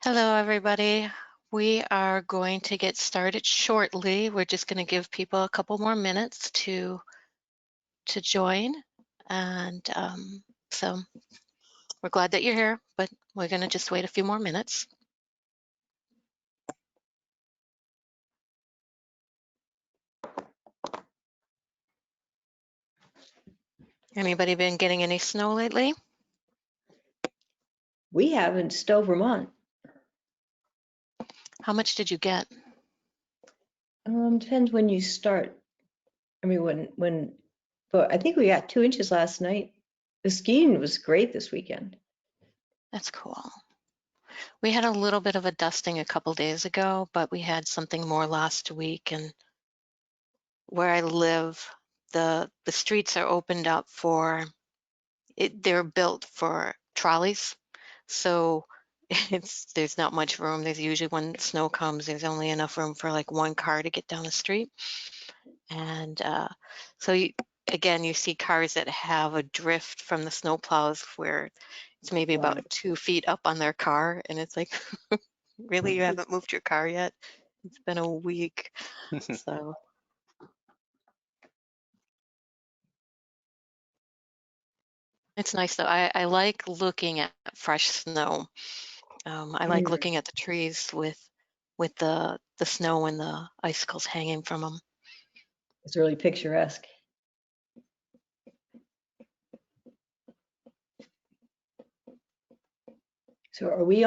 Hello, everybody. We are going to get started shortly. We're just going to give people a couple more minutes to join, and so we're glad that you're here, but we're going to just wait a few more minutes. Anybody been getting any snow lately? We haven't, Stowe, Vermont. How much did you get? Depends when you start. I mean, but I think we got 2 inches last night. The skiing was great this weekend. That's cool. We had a little bit of a dusting a couple days ago, but we had something more last week. And where I live, the streets are opened up for it. They're built for trolleys, so there's not much room. There's usually, when snow comes, there's only enough room for like one car to get down the street. And so again, you see cars that have a drift from the snow plows where it's maybe Wow. about 2 feet up on their car, and it's like, really, you haven't moved your car yet? It's been a week. So it's nice though. I like looking at fresh snow. I like looking at the trees with the snow and the icicles hanging from them. It's really picturesque. So are we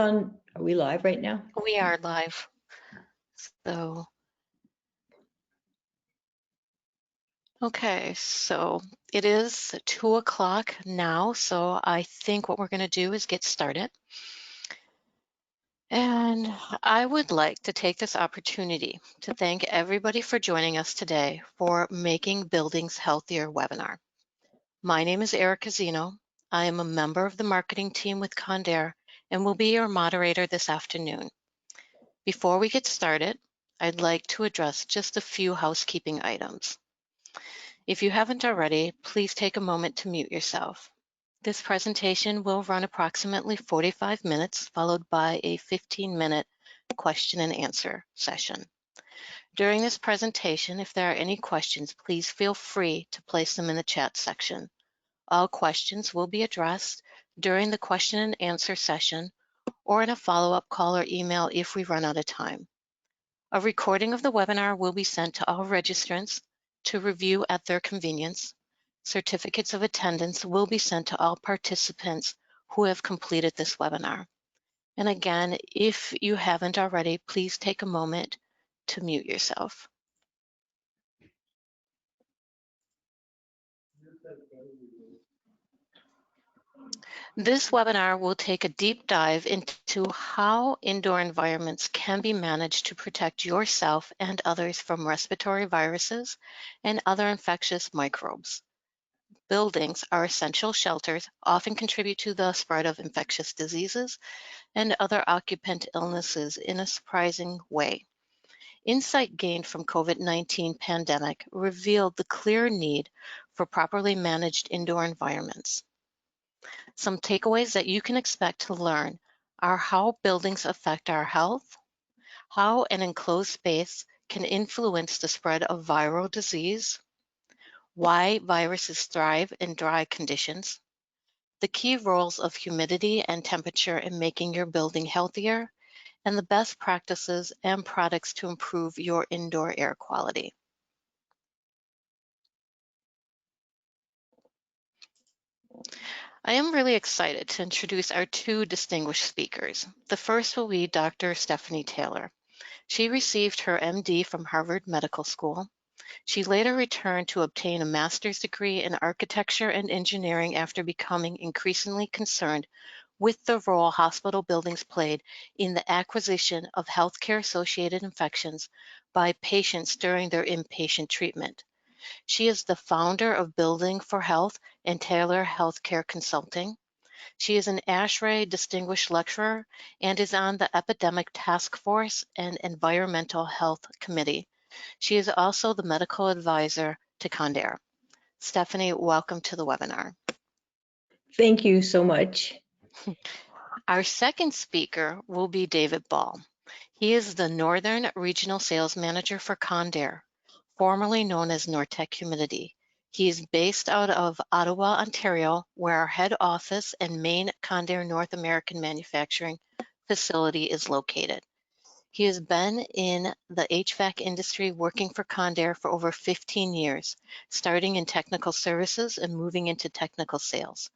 live right now? We are live. So, okay, so it is 2 o'clock now, so I think what we're going to do is get started. And I would like to take this opportunity to thank everybody for joining us today for Making Buildings Healthier webinar. My name is Erica Ziino. I am a member of the marketing team with Condair and will be your moderator this afternoon. Before we get started, I'd like to address just a few housekeeping items. If you haven't already, please take a moment to mute yourself. This presentation will run approximately 45 minutes, followed by a 15-minute question and answer session. During this presentation, if there are any questions, please feel free to place them in the chat section. All questions will be addressed during the question and answer session or in a follow-up call or email if we run out of time. A recording of the webinar will be sent to all registrants to review at their convenience. Certificates of attendance will be sent to all participants who have completed this webinar. And again, if you haven't already, please take a moment to mute yourself. This webinar will take a deep dive into how indoor environments can be managed to protect yourself and others from respiratory viruses and other infectious microbes. Buildings are essential shelters, often contribute to the spread of infectious diseases and other occupant illnesses in a surprising way. Insight gained from COVID-19 pandemic revealed the clear need for properly managed indoor environments. Some takeaways that you can expect to learn are how buildings affect our health, how an enclosed space can influence the spread of viral disease, why viruses thrive in dry conditions, the key roles of humidity and temperature in making your building healthier, and the best practices and products to improve your indoor air quality. I am really excited to introduce our two distinguished speakers. The first will be Dr. Stephanie Taylor. She received her MD from Harvard Medical School. She later returned to obtain a master's degree in architecture and engineering after becoming increasingly concerned with the role hospital buildings played in the acquisition of healthcare-associated infections by patients during their inpatient treatment. She is the founder of Building for Health and Taylor Healthcare Consulting. She is an ASHRAE Distinguished Lecturer and is on the Epidemic Task Force and Environmental Health Committee. She is also the medical advisor to Condair. Stephanie, welcome to the webinar. Thank you so much. Our second speaker will be David Ball. He is the Northern Regional Sales Manager for Condair, formerly known as Nortec Humidity. He is based out of Ottawa, Ontario, where our head office and main Condair North American manufacturing facility is located. He has been in the HVAC industry working for Condair for over 15 years, starting in technical services and moving into technical sales.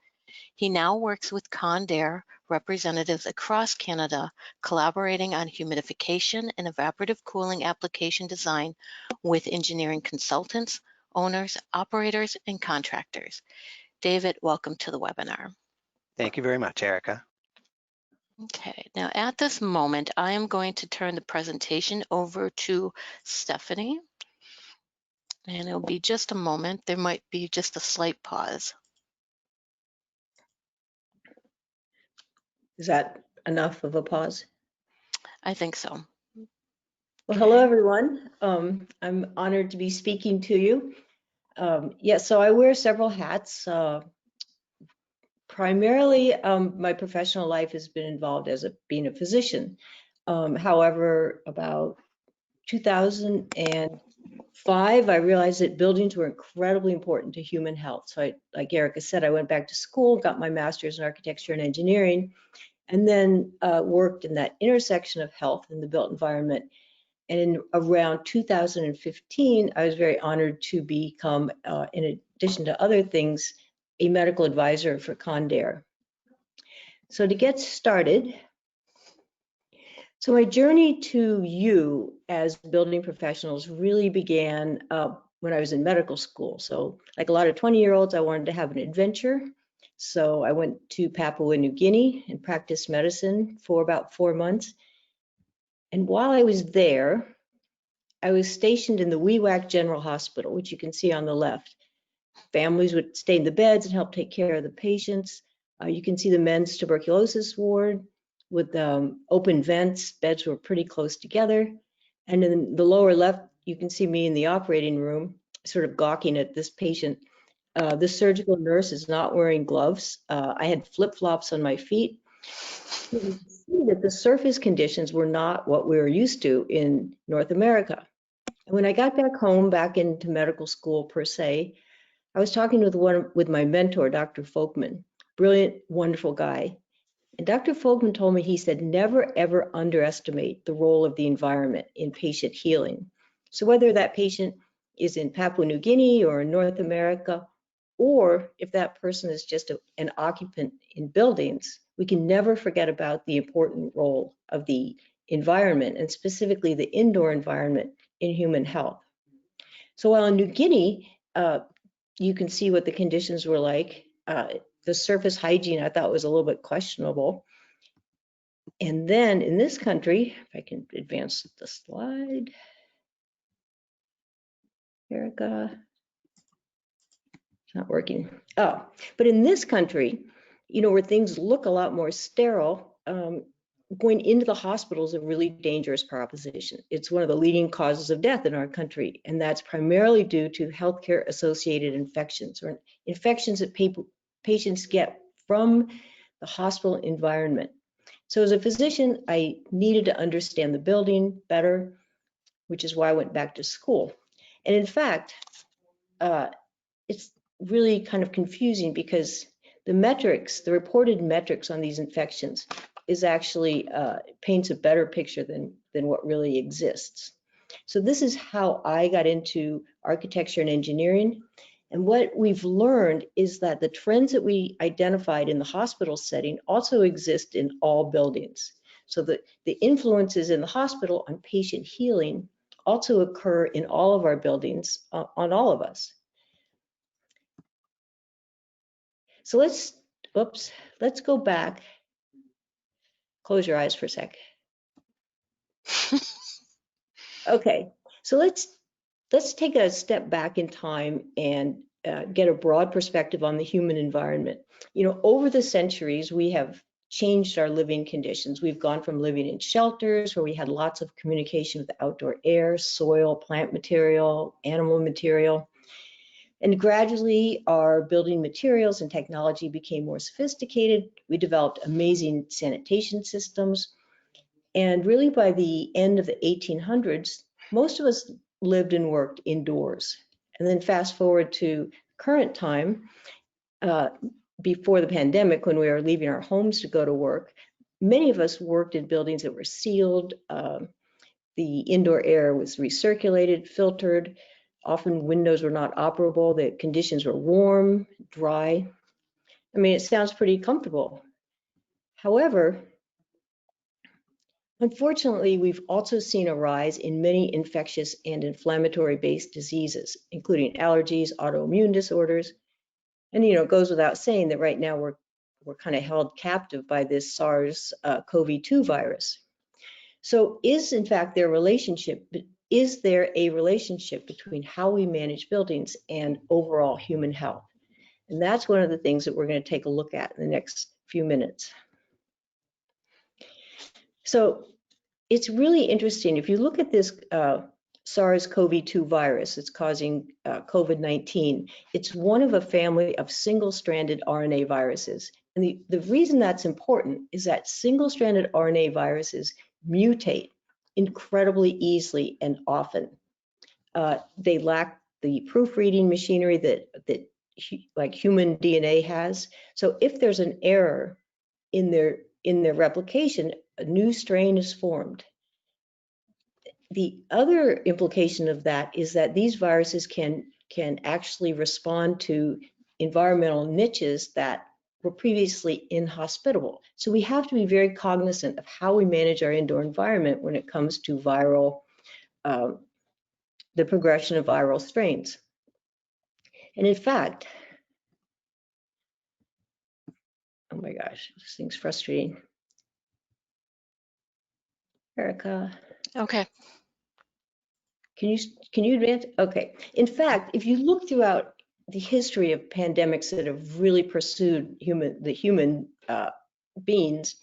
He now works with Condair representatives across Canada, collaborating on humidification and evaporative cooling application design with engineering consultants, owners, operators, and contractors. David, welcome to the webinar. Thank you very much, Erica. Okay, now at this moment, I am going to turn the presentation over to Stephanie. And it'll be just a moment. There might be just a slight pause. Is that enough of a pause? I think so. Well, hello, everyone. I'm honored to be speaking to you. So I wear several hats. Primarily, my professional life has been involved as being a physician. However, about 2005, I realized that buildings were incredibly important to human health. So like Erica said, I went back to school, got my master's in architecture and engineering, and then worked in that intersection of health and the built environment. And in around 2015, I was very honored to become, in addition to other things, a medical advisor for Condair. So to get started, so my journey to you as building professionals really began when I was in medical school. So like a lot of 20-year-olds, I wanted to have an adventure. So I went to Papua New Guinea and practiced medicine for about 4 months. And while I was there, I was stationed in the Wewak General Hospital, which you can see on the left. Families would stay in the beds and help take care of the patients. You can see the men's tuberculosis ward with open vents. Beds were pretty close together. And in the lower left, you can see me in the operating room, sort of gawking at this patient. The surgical nurse is not wearing gloves. I had flip-flops on my feet. You can see that the surface conditions were not what we were used to in North America. And when I got back home, back into medical school per se, I was talking with my mentor, Dr. Folkman, brilliant, wonderful guy. And Dr. Folkman told me, he said, never, ever underestimate the role of the environment in patient healing. So whether that patient is in Papua New Guinea or in North America, or if that person is just an occupant in buildings, we can never forget about the important role of the environment, and specifically the indoor environment in human health. So while in New Guinea, you can see what the conditions were like. The surface hygiene I thought was a little bit questionable. And then in this country, if I can advance the slide, Erica, it's not working. Oh, but in this country, you know, where things look a lot more sterile, going into the hospital is a really dangerous proposition. It's one of the leading causes of death in our country, and that's primarily due to healthcare associated infections, or infections that patients get from the hospital environment. So as a physician, I needed to understand the building better, which is why I went back to school. And in fact, it's really kind of confusing because the metrics, the reported metrics on these infections is actually paints a better picture than what really exists. So this is how I got into architecture and engineering. And what we've learned is that the trends that we identified in the hospital setting also exist in all buildings. So the influences in the hospital on patient healing also occur in all of our buildings, on all of us. So let's go back. Close your eyes for a sec. Okay, so let's take a step back in time and get a broad perspective on the human environment. You know, over the centuries, we have changed our living conditions. We've gone from living in shelters where we had lots of communication with outdoor air, soil, plant material, animal material. And gradually, our building materials and technology became more sophisticated. We developed amazing sanitation systems. And really, by the end of the 1800s, most of us lived and worked indoors. And then fast forward to current time, before the pandemic, when we were leaving our homes to go to work, many of us worked in buildings that were sealed. The indoor air was recirculated, filtered. Often windows were not operable. The conditions were warm, dry. I mean, it sounds pretty comfortable. However, unfortunately, we've also seen a rise in many infectious and inflammatory-based diseases, including allergies, autoimmune disorders. And, you know, it goes without saying that right now we're kind of held captive by this SARS-CoV-2 virus. So is there a relationship between how we manage buildings and overall human health? And that's one of the things that we're going to take a look at in the next few minutes. So it's really interesting. If you look at this SARS-CoV-2 virus that's causing COVID-19, it's one of a family of single-stranded RNA viruses. And the reason that's important is that single-stranded RNA viruses mutate incredibly easily and often. They lack the proofreading machinery that like human DNA has. So if there's an error in their replication, a new strain is formed. The other implication of that is that these viruses can actually respond to environmental niches that were previously inhospitable. So we have to be very cognizant of how we manage our indoor environment when it comes to viral, the progression of viral strains. And in fact, oh my gosh, this thing's frustrating. Erica. Okay. Can you advance? Okay. In fact, if you look throughout the history of pandemics that have really pursued the human beings,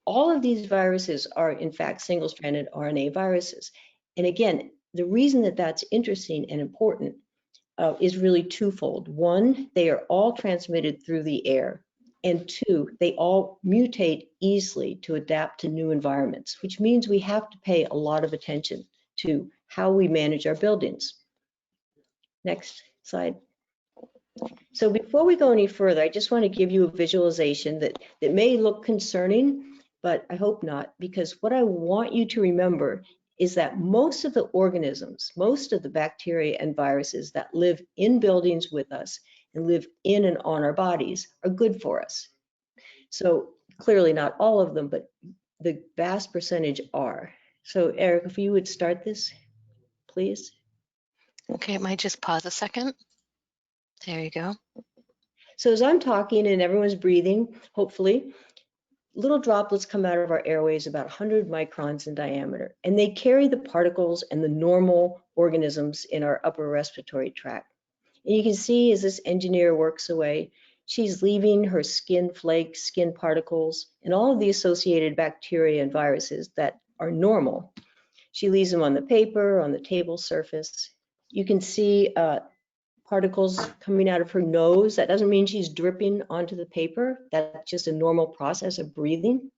all of these viruses are in fact single-stranded RNA viruses. And again, the reason that that's interesting and important is really twofold. One, they are all transmitted through the air. And two, they all mutate easily to adapt to new environments, which means we have to pay a lot of attention to how we manage our buildings. Next slide. So before we go any further, I just want to give you a visualization that may look concerning, but I hope not, because what I want you to remember is that most of the organisms, most of the bacteria and viruses that live in buildings with us and live in and on our bodies are good for us. So clearly not all of them, but the vast percentage are. So Eric, if you would start this, please. Okay, it might just pause a second. There you go. So as I'm talking and everyone's breathing, hopefully, little droplets come out of our airways about 100 microns in diameter, and they carry the particles and the normal organisms in our upper respiratory tract. And you can see as this engineer works away, she's leaving her skin flakes, skin particles, and all of the associated bacteria and viruses that are normal. She leaves them on the paper, on the table surface. You can see particles coming out of her nose. That doesn't mean she's dripping onto the paper. That's just a normal process of breathing.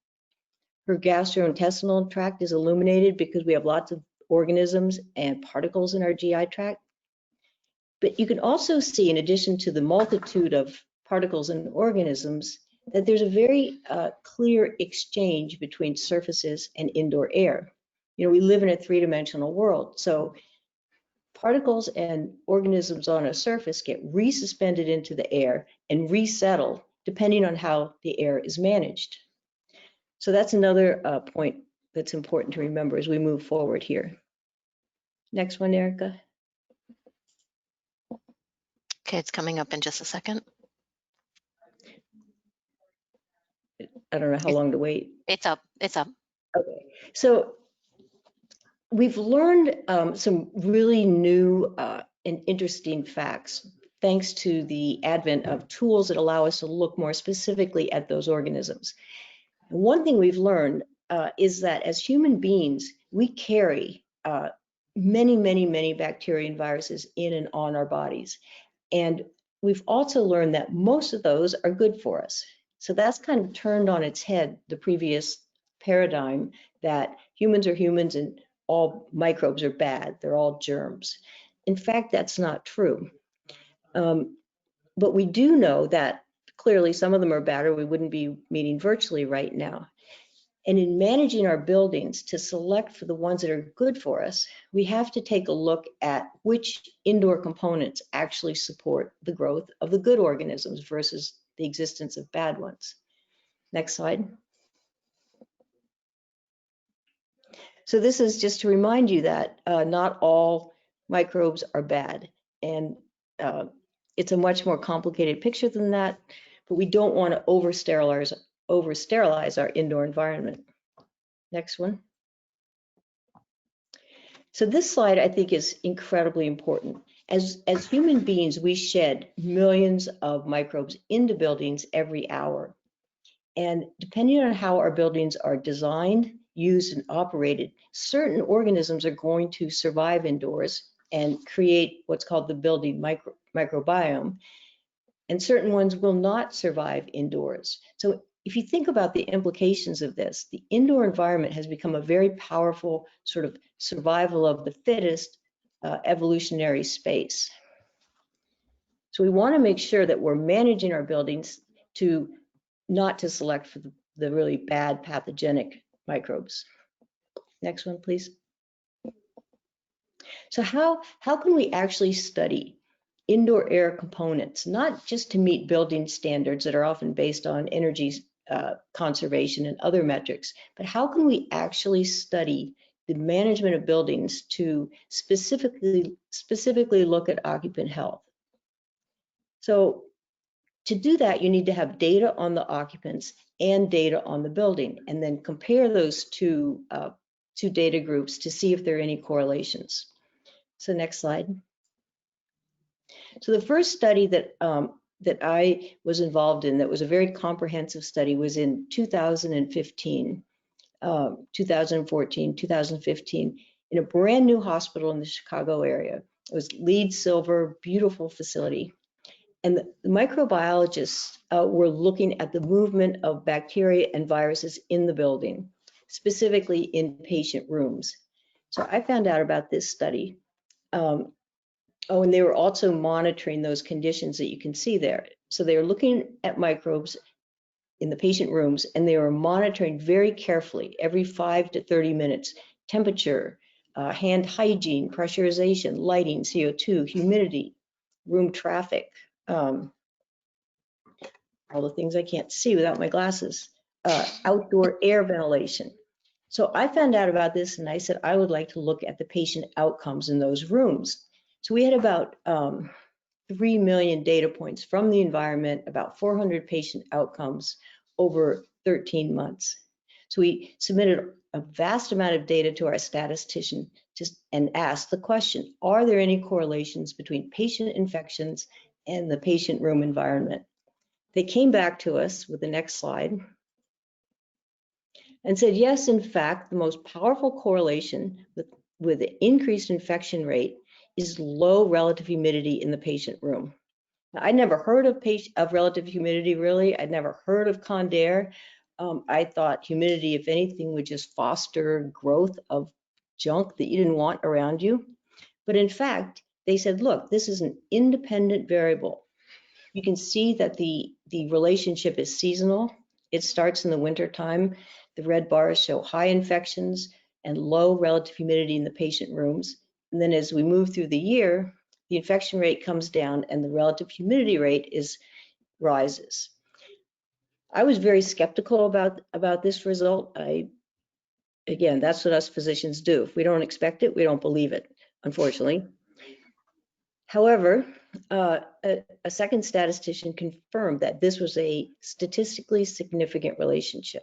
Her gastrointestinal tract is illuminated because we have lots of organisms and particles in our GI tract. But you can also see, in addition to the multitude of particles and organisms, that there's a very clear exchange between surfaces and indoor air. You know, we live in a three-dimensional world, so particles and organisms on a surface get resuspended into the air and resettle depending on how the air is managed. So that's another point that's important to remember as we move forward here. Next one, Erica. Okay, it's coming up in just a second. I don't know how long to wait. It's up. It's up. Okay, so we've learned some really new and interesting facts thanks to the advent of tools that allow us to look more specifically at those organisms. And one thing we've learned is that as human beings, we carry many, many, many bacteria and viruses in and on our bodies. And we've also learned that most of those are good for us. So that's kind of turned on its head the previous paradigm that humans are humans and all microbes are bad. They're all germs. In fact, that's not true. But we do know that clearly some of them are bad or we wouldn't be meeting virtually right now. And in managing our buildings to select for the ones that are good for us, we have to take a look at which indoor components actually support the growth of the good organisms versus the existence of bad ones. Next slide. So this is just to remind you that not all microbes are bad. And it's a much more complicated picture than that, but we don't want to over-sterilize our indoor environment. Next one. So this slide, I think, is incredibly important. As human beings, we shed millions of microbes into buildings every hour. And depending on how our buildings are designed, used, and operated, certain organisms are going to survive indoors and create what's called the building microbiome, and certain ones will not survive indoors. So if you think about the implications of this, the indoor environment has become a very powerful sort of survival of the fittest evolutionary space. So we want to make sure that we're managing our buildings to not to select for the really bad pathogenic microbes. Next one, please. So how can we actually study indoor air components, not just to meet building standards that are often based on energy conservation and other metrics, but how can we actually study the management of buildings to specifically look at occupant health? So to do that, you need to have data on the occupants and data on the building, and then compare those two data groups to see if there are any correlations. So next slide. So the first study that I was involved in that was a very comprehensive study was in 2015, 2014, 2015, in a brand new hospital in the Chicago area. It was LEED Silver, beautiful facility. And the microbiologists were looking at the movement of bacteria and viruses in the building, specifically in patient rooms. So I found out about this study. Oh, and they were also monitoring those conditions that you can see there. So they were looking at microbes in the patient rooms, and they were monitoring very carefully every 5 to 30 minutes, temperature, hand hygiene, pressurization, lighting, CO2, humidity, room traffic, all the things I can't see without my glasses, outdoor air ventilation. So I found out about this, and I said I would like to look at the patient outcomes in those rooms. So we had about 3 million data points from the environment, about 400 patient outcomes over 13 months. So we submitted a vast amount of data to our statistician and asked the question, are there any correlations between patient infections and the patient room environment? They came back to us with the next slide and said, yes, in fact, the most powerful correlation with the increased infection rate is low relative humidity in the patient room. Now, I'd never heard of relative humidity, really. I'd never heard of Condair. I thought humidity, if anything, would just foster growth of junk that you didn't want around you. But in fact, they said, look, this is an independent variable. You can see that the relationship is seasonal. It starts in the wintertime. The red bars show high infections and low relative humidity in the patient rooms. And then as we move through the year, the infection rate comes down and the relative humidity rate rises. I was very skeptical about this result. Again, that's what us physicians do. If we don't expect it, we don't believe it, unfortunately. However, a second statistician confirmed that this was a statistically significant relationship.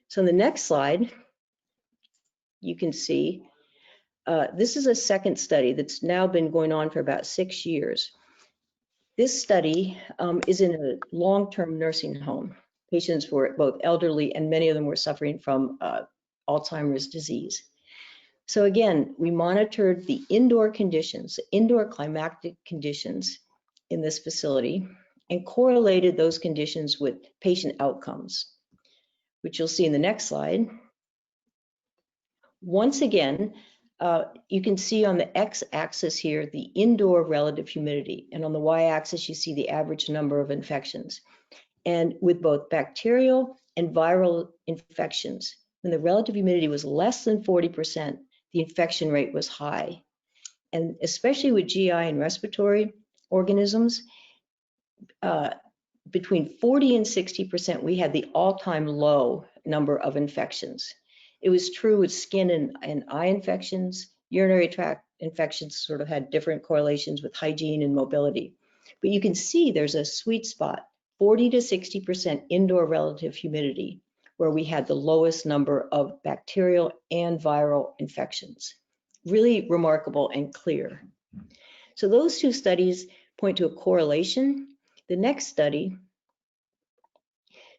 So in the next slide, you can see this is a second study that's now been going on for about 6 years. This study is in a long-term nursing home. Patients were both elderly and many of them were suffering from Alzheimer's disease. So again, we monitored the indoor conditions, indoor climatic conditions in this facility and correlated those conditions with patient outcomes, which you'll see in the next slide. Once again, you can see on the x-axis here the indoor relative humidity, and on the y-axis you see the average number of infections. And with both bacterial and viral infections, when the relative humidity was less than 40%, the infection rate was high. And especially with GI and respiratory organisms, between 40 and 60%, we had the all-time low number of infections. It was true with skin and eye infections. Urinary tract infections sort of had different correlations with hygiene and mobility. But you can see there's a sweet spot, 40 to 60% indoor relative humidity, where we had the lowest number of bacterial and viral infections. Really remarkable and clear. So those two studies point to a correlation. The next study,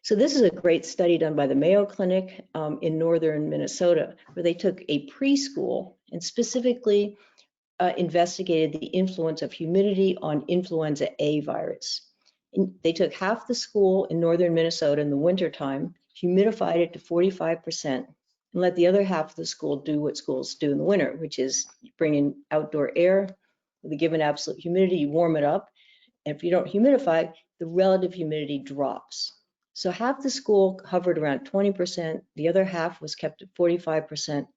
so this is a great study done by the Mayo Clinic in northern Minnesota, where they took a preschool and specifically investigated the influence of humidity on influenza A virus. And they took half the school in northern Minnesota in the wintertime, humidified it to 45%, and let the other half of the school do what schools do in the winter, which is bring in outdoor air with a given absolute humidity, you warm it up, and if you don't humidify, the relative humidity drops. So half the school hovered around 20%, the other half was kept at 45%, and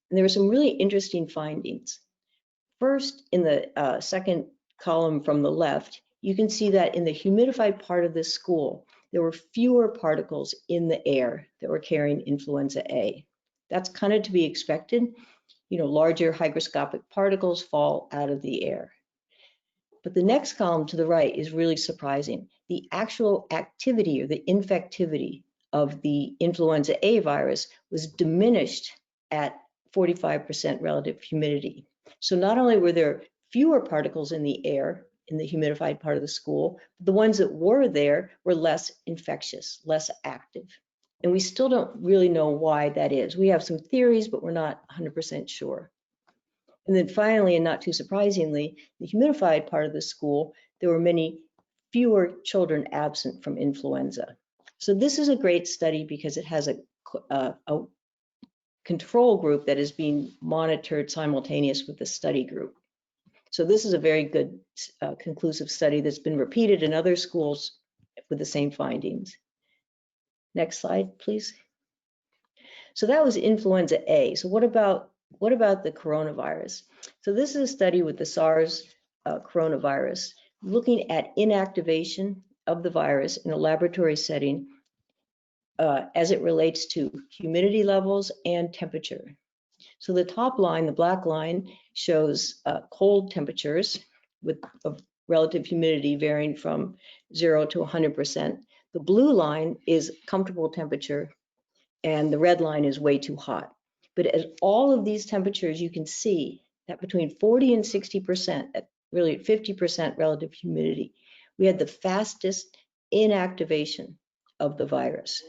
there were some really interesting findings. First, in the second column from the left, you can see that in the humidified part of this school, there were fewer particles in the air that were carrying influenza A. That's kind of to be expected. You know, larger hygroscopic particles fall out of the air. But the next column to the right is really surprising. The actual activity or the infectivity of the influenza A virus was diminished at 45% relative humidity. So not only were there fewer particles in the air in the humidified part of the school, but the ones that were there were less infectious, less active. And we still don't really know why that is. We have some theories, but we're not 100% sure. And then finally, and not too surprisingly, the humidified part of the school, there were many fewer children absent from influenza. So this is a great study because it has a control group that is being monitored simultaneous with the study group. So this is a very good conclusive study that's been repeated in other schools with the same findings. Next slide, please. So that was influenza A. So what about the coronavirus? So this is a study with the SARS coronavirus, looking at inactivation of the virus in a laboratory setting as it relates to humidity levels and temperature. So the top line, the black line, shows cold temperatures with a relative humidity varying from 0 to 100%. The blue line is comfortable temperature, and the red line is way too hot. But at all of these temperatures, you can see that between 40 and 60%, at really 50% relative humidity, we had the fastest inactivation of the virus.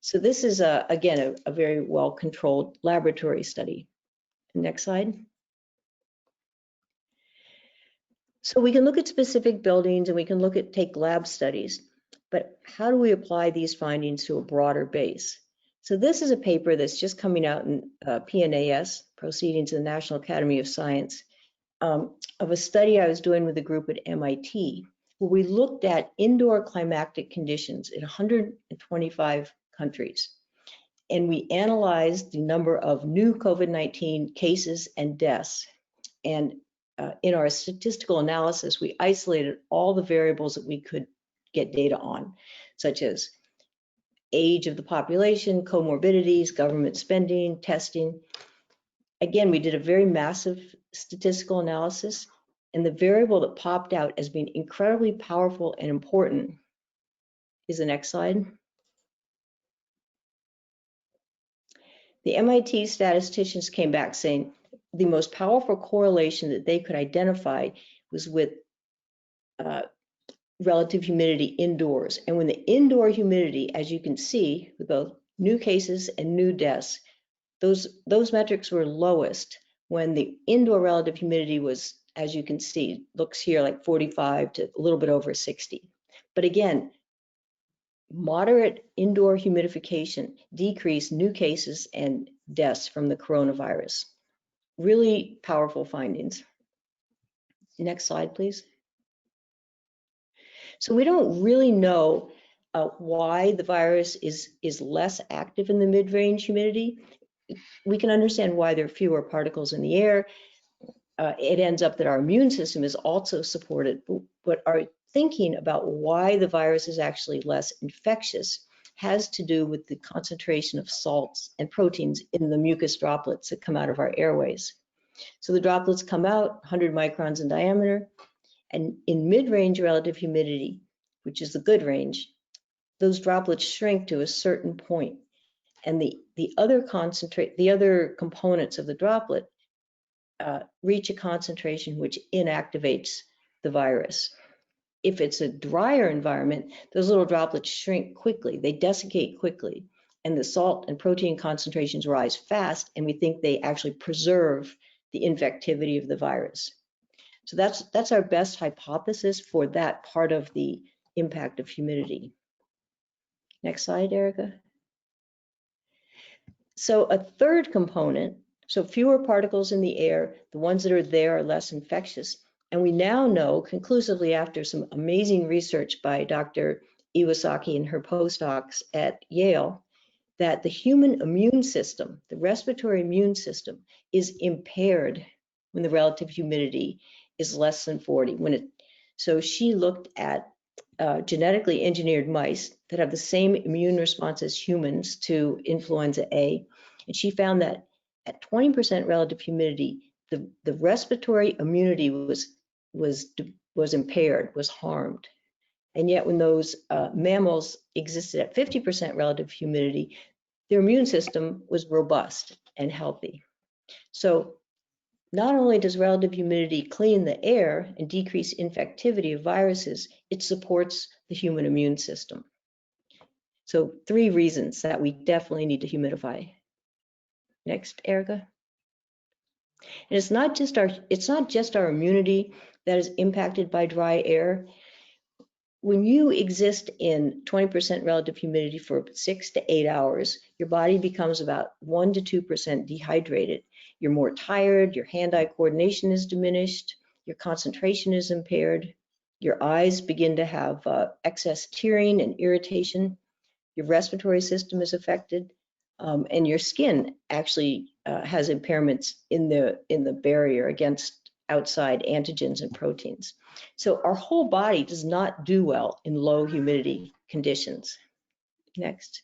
So this is, again, a very well-controlled laboratory study. Next slide. So we can look at specific buildings and we can take lab studies, but how do we apply these findings to a broader base? So this is a paper that's just coming out in PNAS, Proceedings of the National Academy of Science, of a study I was doing with a group at MIT, where we looked at indoor climatic conditions in 125 countries. And we analyzed the number of new COVID-19 cases and deaths. And in our statistical analysis, we isolated all the variables that we could get data on, such as age of the population, comorbidities, government spending, testing. Again, we did a very massive statistical analysis, and the variable that popped out as being incredibly powerful and important is the next slide. The MIT statisticians came back saying the most powerful correlation that they could identify was with relative humidity indoors. And when the indoor humidity, as you can see, with both new cases and new deaths, those metrics were lowest when the indoor relative humidity was as you can see, looks here like 45 to a little bit over 60. But again, moderate indoor humidification decreased new cases and deaths from the coronavirus. Really powerful findings. Next slide, please. So we don't really know why the virus is less active in the mid-range humidity. We can understand why there are fewer particles in the air. It ends up that our immune system is also supported, but our thinking about why the virus is actually less infectious has to do with the concentration of salts and proteins in the mucus droplets that come out of our airways. So the droplets come out 100 microns in diameter, and in mid-range relative humidity, which is the good range, those droplets shrink to a certain point, and the other components of the droplet reach a concentration which inactivates the virus. If it's a drier environment, those little droplets shrink quickly, they desiccate quickly, and the salt and protein concentrations rise fast, and we think they actually preserve the infectivity of the virus. So that's our best hypothesis for that part of the impact of humidity. Next slide, Erica. So a third component, so fewer particles in the air, the ones that are there are less infectious. And we now know conclusively after some amazing research by Dr. Iwasaki and her postdocs at Yale, that the human immune system, the respiratory immune system, is impaired when the relative humidity is less than 40. So she looked at genetically engineered mice that have the same immune response as humans to influenza A, and she found that at 20% relative humidity, the respiratory immunity was impaired, was harmed. And yet when those mammals existed at 50% relative humidity, their immune system was robust and healthy. So not only does relative humidity clean the air and decrease infectivity of viruses, it supports the human immune system. So 3 reasons that we definitely need to humidify. Next, Erica. And it's not just our immunity that is impacted by dry air. When you exist in 20% relative humidity for 6 to 8 hours, your body becomes about 1 to 2% dehydrated. You're more tired, your hand-eye coordination is diminished, your concentration is impaired, your eyes begin to have excess tearing and irritation, your respiratory system is affected, and your skin actually has impairments in the barrier against outside antigens and proteins. So our whole body does not do well in low humidity conditions. Next.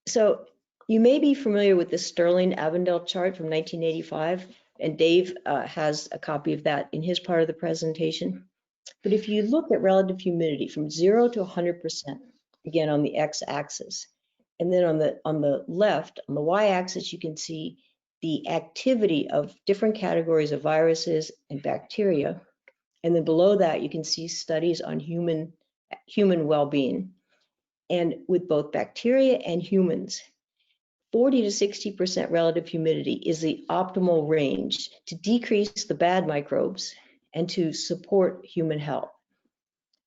So you may be familiar with the Stirling-Avondale chart from 1985, and Dave has a copy of that in his part of the presentation. But if you look at relative humidity from 0 to 100%, again on the x-axis, and then on the left, on the y-axis, you can see the activity of different categories of viruses and bacteria. And then below that, you can see studies on human well-being. And with both bacteria and humans, 40 to 60% relative humidity is the optimal range to decrease the bad microbes and to support human health.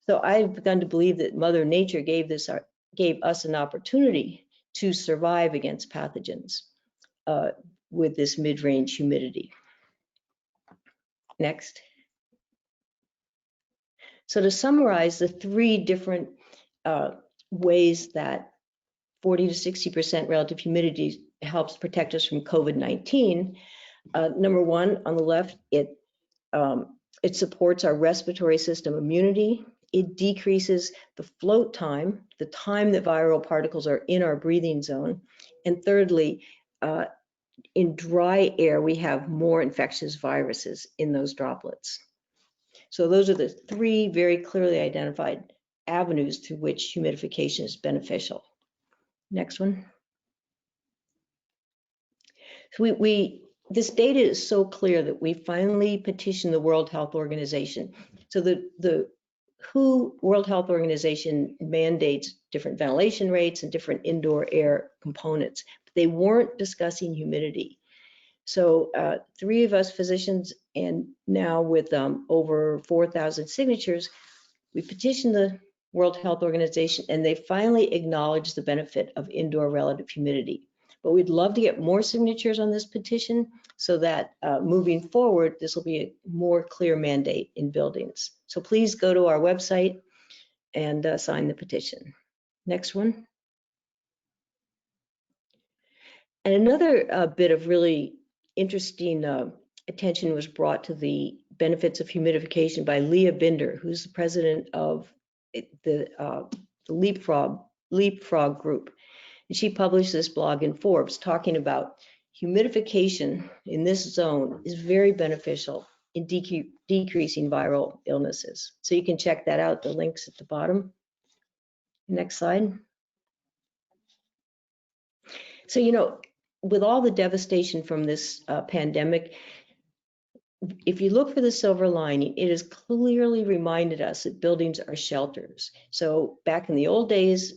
So I've begun to believe that Mother Nature gave us an opportunity to survive against pathogens with this mid-range humidity. Next. So to summarize the 3 different ways that 40 to 60% relative humidity helps protect us from COVID-19. Number 1, on the left, it supports our respiratory system immunity. It decreases the float time, the time that viral particles are in our breathing zone. And thirdly, in dry air, we have more infectious viruses in those droplets. So those are the 3 very clearly identified avenues through which humidification is beneficial. Next one. So this data is so clear that we finally petitioned the World Health Organization. So the WHO World Health Organization mandates different ventilation rates and different indoor air components, but they weren't discussing humidity. So 3 of us physicians, and now with over 4,000 signatures, we petitioned the World Health Organization, and they finally acknowledged the benefit of indoor relative humidity. But we'd love to get more signatures on this petition so that moving forward, this will be a more clear mandate in buildings. So please go to our website and sign the petition. Next one. And another bit of really interesting attention was brought to the benefits of humidification by Leah Binder, who's the president of the Leapfrog group. And she published this blog in Forbes talking about humidification in this zone is very beneficial in decreasing viral illnesses. So you can check that out, the links at the bottom. Next slide. So, you know, with all the devastation from this pandemic, if you look for the silver lining, it has clearly reminded us that buildings are shelters. So back in the old days,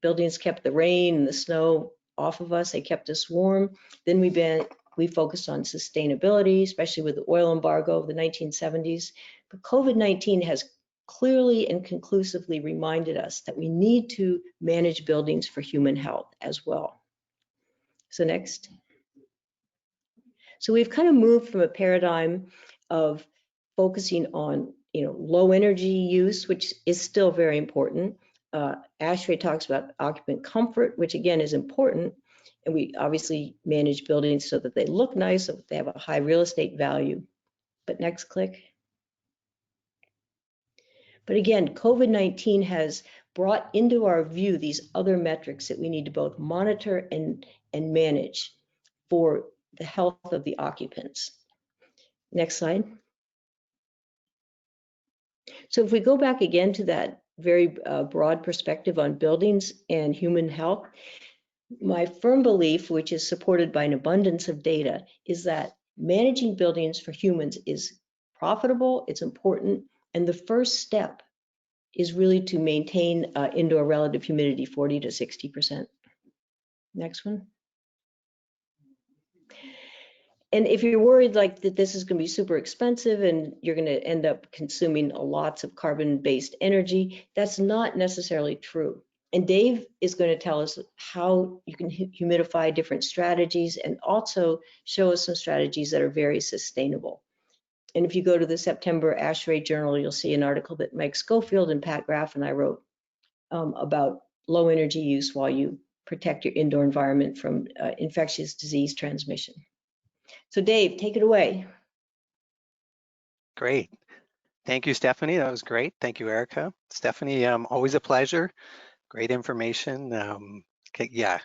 buildings kept the rain and the snow off of us. They kept us warm. Then we focused on sustainability, especially with the oil embargo of the 1970s. But COVID-19 has clearly and conclusively reminded us that we need to manage buildings for human health as well. So next. So we've kind of moved from a paradigm of focusing on, you know, low energy use, which is still very important. ASHRAE talks about occupant comfort, which again is important. And we obviously manage buildings so that they look nice, so that they have a high real estate value. But next click. But again, COVID-19 has brought into our view these other metrics that we need to both monitor and manage for the health of the occupants. Next slide. So if we go back again to that very broad perspective on buildings and human health, my firm belief, which is supported by an abundance of data, is that managing buildings for humans is profitable, it's important, and the first step is really to maintain indoor relative humidity 40 to 60%. Next one. And if you're worried like that this is going to be super expensive and you're going to end up consuming lots of carbon-based energy, that's not necessarily true. And Dave is going to tell us how you can humidify different strategies and also show us some strategies that are very sustainable. And if you go to the September ASHRAE journal, you'll see an article that Mike Schofield and Pat Graff and I wrote about low energy use while you protect your indoor environment from infectious disease transmission. So Dave, take it away. Great. Thank you, Stephanie. That was great. Thank you, Erica. Stephanie, always a pleasure. Great information. It's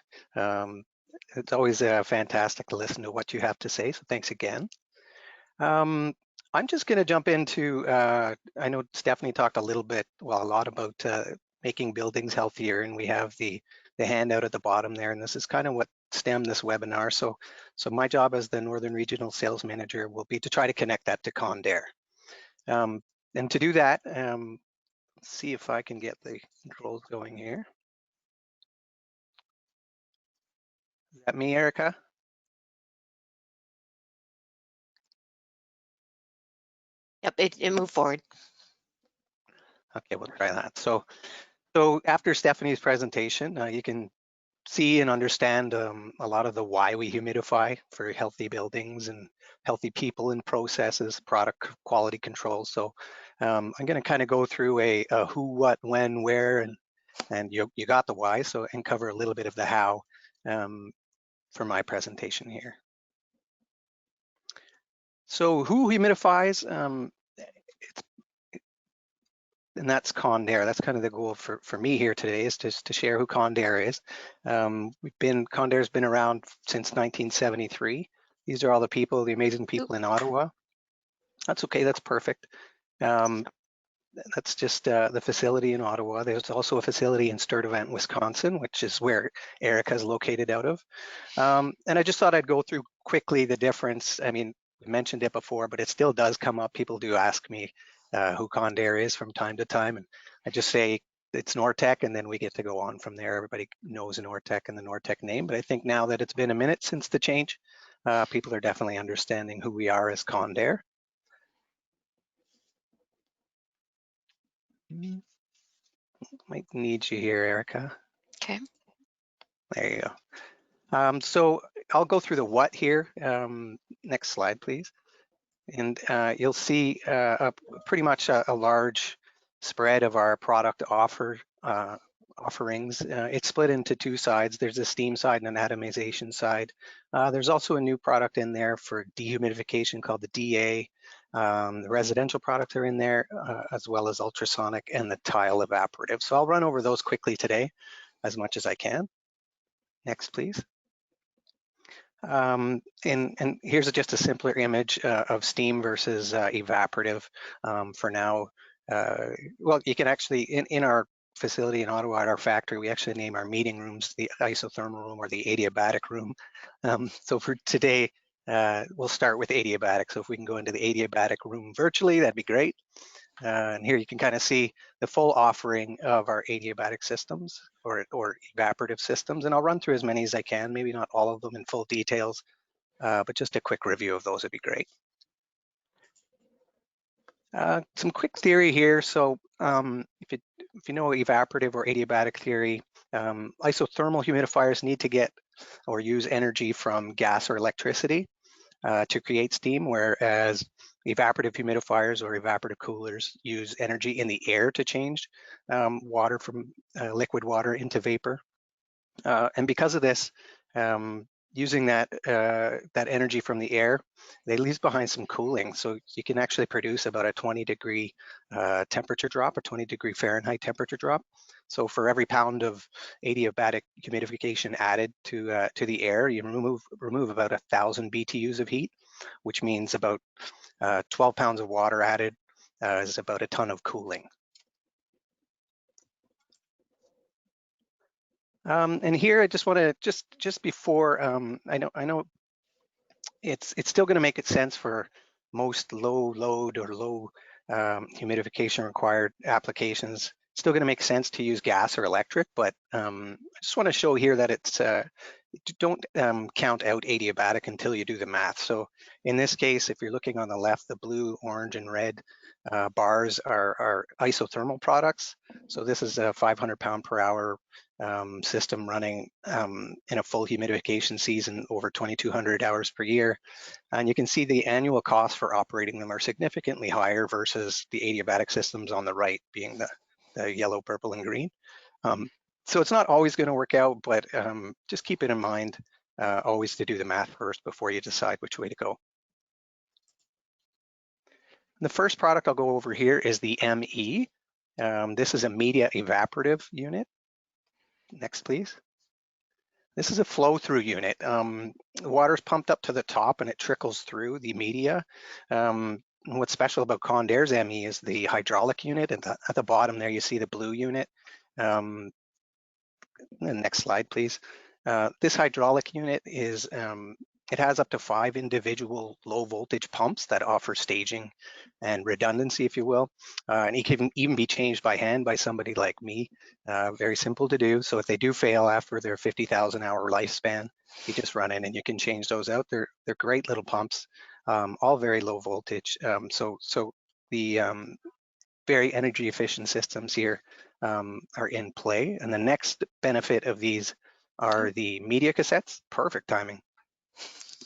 always fantastic to listen to what you have to say. So thanks again. I'm just going to jump into, I know Stephanie talked a lot about making buildings healthier, and we have the handout at the bottom there, and this is kind of what stemmed this webinar. So my job as the Northern Regional Sales Manager will be to try to connect that to Condair. And to do that, let's see if I can get the controls going here. Is that me, Erica? Yep, it moved forward. Okay, we'll try that. So after Stephanie's presentation, you can see and understand a lot of the why we humidify for healthy buildings and healthy people and processes, product quality control. So I'm going to kind of go through a who, what, when, where, and you got the why, so, and cover a little bit of the how for my presentation here. So who humidifies? And that's Condair. That's kind of the goal for me here today, is just to share who Condair is. Condair's been around since 1973. These are all the people, the amazing people in Ottawa. That's okay, that's perfect. That's just the facility in Ottawa. There's also a facility in Sturtevant, Wisconsin, which is where Erica is located out of. And I just thought I'd go through quickly the difference. I mean, we mentioned it before, but it still does come up. People do ask me who Condair is from time to time, and I just say it's Nortec, and then we get to go on from there. Everybody knows Nortec and the Nortec name, but I think now that it's been a minute since the change, people are definitely understanding who we are as Condair. Might need you here, Erica. Okay. There you go. So I'll go through the what here. Next slide, please. And you'll see pretty much a large spread of our product offerings. It's split into two sides. There's a steam side and an atomization side. There's also a new product in there for dehumidification called the DA. The residential products are in there, as well as ultrasonic and the tile evaporative. So I'll run over those quickly today as much as I can. Next, please. And here's just a simpler image of steam versus evaporative for now. Well, you can actually, in our facility in Ottawa, at our factory, we actually name our meeting rooms the isothermal room or the adiabatic room. So for today, we'll start with adiabatic. So if we can go into the adiabatic room virtually, that'd be great. And here you can kind of see the full offering of our adiabatic systems or evaporative systems. And I'll run through as many as I can, maybe not all of them in full details, but just a quick review of those would be great. Some quick theory here. So if you know evaporative or adiabatic theory, isothermal humidifiers need to get or use energy from gas or electricity to create steam, whereas evaporative humidifiers or evaporative coolers use energy in the air to change water from liquid water into vapor. And because of this, using that energy from the air, they leave behind some cooling. So you can actually produce about a 20-degree temperature drop, a 20-degree Fahrenheit temperature drop. So for every pound of adiabatic humidification added to the air, you remove about 1,000 BTUs of heat, which means about 12 pounds of water added is about a ton of cooling. And here I just want to just before I know it's still going to make it sense for most low load or low humidification required applications. It's still going to make sense to use gas or electric, but I just want to show here that it's don't count out adiabatic until you do the math. So in this case, if you're looking on the left, the blue, orange, and red bars are isothermal products. So this is a 500 pound per hour system running in a full humidification season over 2,200 hours per year. And you can see the annual costs for operating them are significantly higher versus the adiabatic systems on the right, being the yellow, purple, and green. So it's not always going to work out, but just keep it in mind always to do the math first before you decide which way to go. The first product I'll go over here is the ME. This is a media evaporative unit. Next, please. This is a flow-through unit. The water's pumped up to the top and it trickles through the media. What's special about Condair's ME is the hydraulic unit. At the bottom there, you see the blue unit. The next slide, please. This hydraulic unit is, it has up to 5 individual low voltage pumps that offer staging and redundancy, if you will. And it can even be changed by hand by somebody like me. Very simple to do. So if they do fail after their 50,000 hour lifespan, you just run in and you can change those out. They're great little pumps, all very low voltage. So the very energy efficient systems here are in play. And the next benefit of these are the media cassettes. Perfect timing.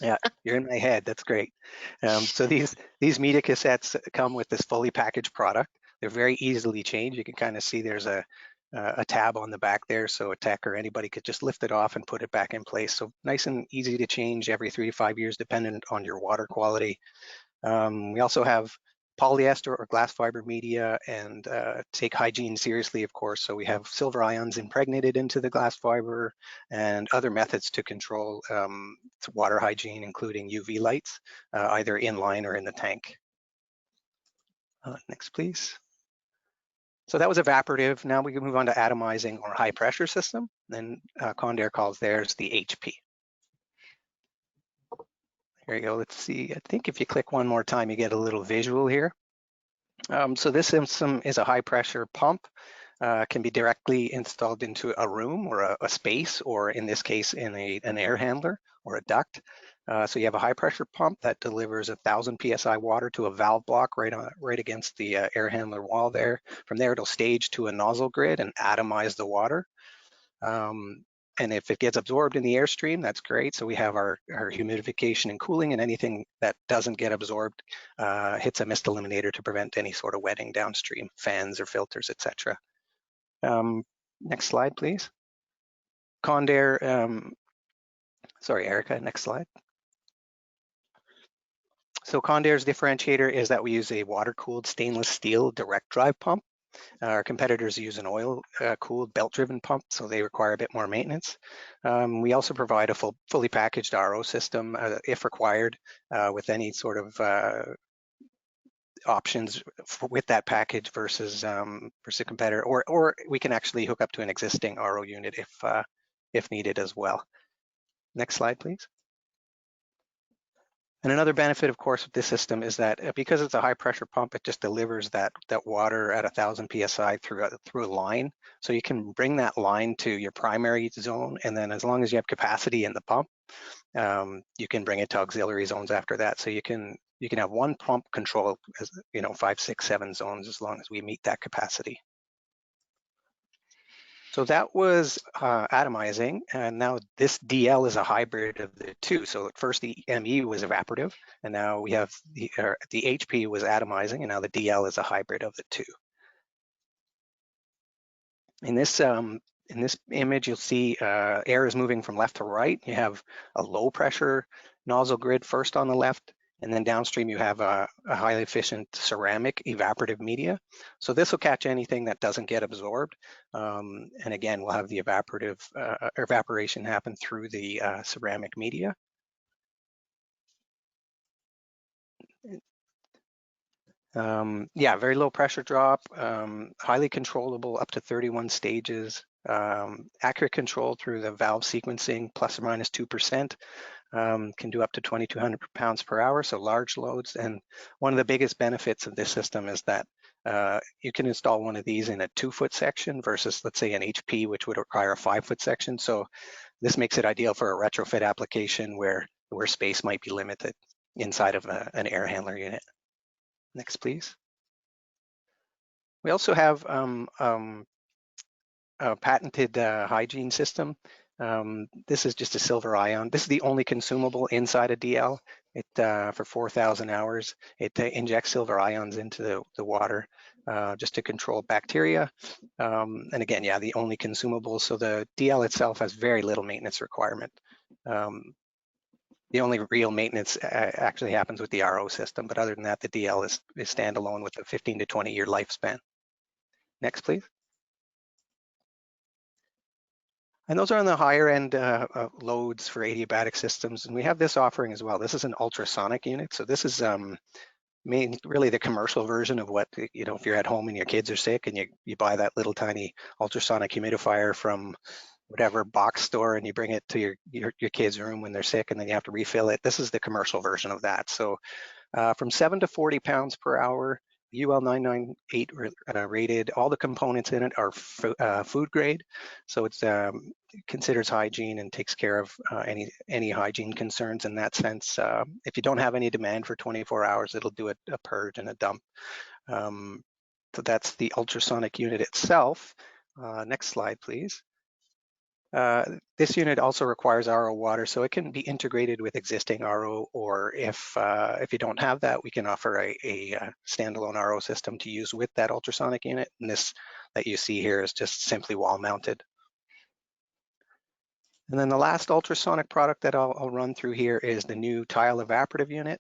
Yeah, you're in my head. That's great. So these media cassettes come with this fully packaged product. They're very easily changed. You can kind of see there's a tab on the back there, so a tech or anybody could just lift it off and put it back in place. So nice and easy to change every 3 to 5 years, dependent on your water quality. We also have polyester or glass fiber media and take hygiene seriously, of course. So we have silver ions impregnated into the glass fiber and other methods to control water hygiene, including UV lights, either in line or in the tank. Next, please. So that was evaporative. Now we can move on to atomizing or high pressure system. Then Condair calls theirs the HP. There you go. Let's see. I think if you click one more time, you get a little visual here. So this system is a high pressure pump, can be directly installed into a room or a space, or in this case, in an air handler or a duct. So you have a high pressure pump that delivers 1,000 PSI water to a valve block right against the air handler wall there. From there, it'll stage to a nozzle grid and atomize the water. And if it gets absorbed in the airstream, that's great. So we have our humidification and cooling, and anything that doesn't get absorbed hits a mist eliminator to prevent any sort of wetting downstream, fans or filters, etc. Next slide, please. Condair, sorry, Erica, next slide. So Condair's differentiator is that we use a water-cooled stainless steel direct drive pump. Our competitors use an oil-cooled belt-driven pump, so they require a bit more maintenance. We also provide a fully packaged RO system, if required, with any sort of options with that package versus a competitor, or we can actually hook up to an existing RO unit if needed as well. Next slide, please. And another benefit, of course, with this system is that because it's a high pressure pump, it just delivers that water at 1,000 PSI through a line. So you can bring that line to your primary zone, and then as long as you have capacity in the pump, you can bring it to auxiliary zones after that. So you can have one pump control, 5, 6, 7 zones as long as we meet that capacity. So that was atomizing, and now this DL is a hybrid of the two. So at first the ME was evaporative, and now we have the HP was atomizing, and now the DL is a hybrid of the two. In this image, you'll see air is moving from left to right. You have a low pressure nozzle grid first on the left, and then downstream you have a highly efficient ceramic evaporative media. So this will catch anything that doesn't get absorbed. And again, we'll have the evaporation happen through the ceramic media. Yeah, very low pressure drop, highly controllable up to 31 stages, accurate control through the valve sequencing, plus or minus 2%. Can do up to 2,200 pounds per hour, so large loads. And one of the biggest benefits of this system is that you can install one of these in a 2-foot section versus, let's say, an HP, which would require a 5-foot section. So this makes it ideal for a retrofit application where space might be limited inside of an air handler unit. Next, please. We also have a patented hygiene system. This is just a silver ion. This is the only consumable inside a DL. It for 4,000 hours, it injects silver ions into the water just to control bacteria. And again, yeah, the only consumable. So the DL itself has very little maintenance requirement. The only real maintenance actually happens with the RO system, but other than that, the DL is standalone with a 15 to 20 year lifespan. Next, please. And those are on the higher end loads for adiabatic systems. And we have this offering as well. This is an ultrasonic unit. So this is really the commercial version of what, if you're at home and your kids are sick and you buy that little tiny ultrasonic humidifier from whatever box store and you bring it to your kid's room when they're sick and then you have to refill it. This is the commercial version of that. So from 7 to 40 pounds per hour, UL 998 rated. All the components in it are food grade, so it's considers hygiene and takes care of any hygiene concerns in that sense. If you don't have any demand for 24 hours, it'll do a purge and a dump. So that's the ultrasonic unit itself. Next slide, please. This unit also requires RO water, so it can be integrated with existing RO, or if you don't have that, we can offer a standalone RO system to use with that ultrasonic unit. And this that you see here is just simply wall mounted. And then the last ultrasonic product that I'll run through here is the new tile evaporative unit.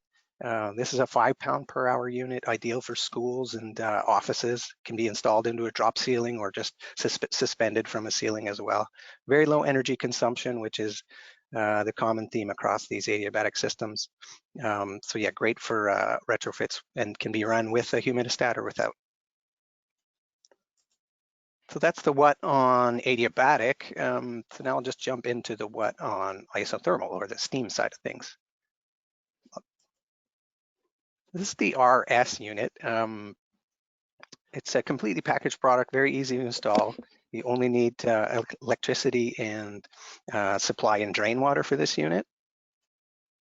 This is a 5 pound per hour unit, ideal for schools and offices. Can be installed into a drop ceiling or just suspended from a ceiling as well. Very low energy consumption, which is the common theme across these adiabatic systems. So yeah, great for retrofits and can be run with a humidistat or without. So that's the what on adiabatic. So now I'll just jump into the what on isothermal, or the steam side of things. This is the RS unit. It's a completely packaged product, very easy to install. You only need electricity and supply and drain water for this unit.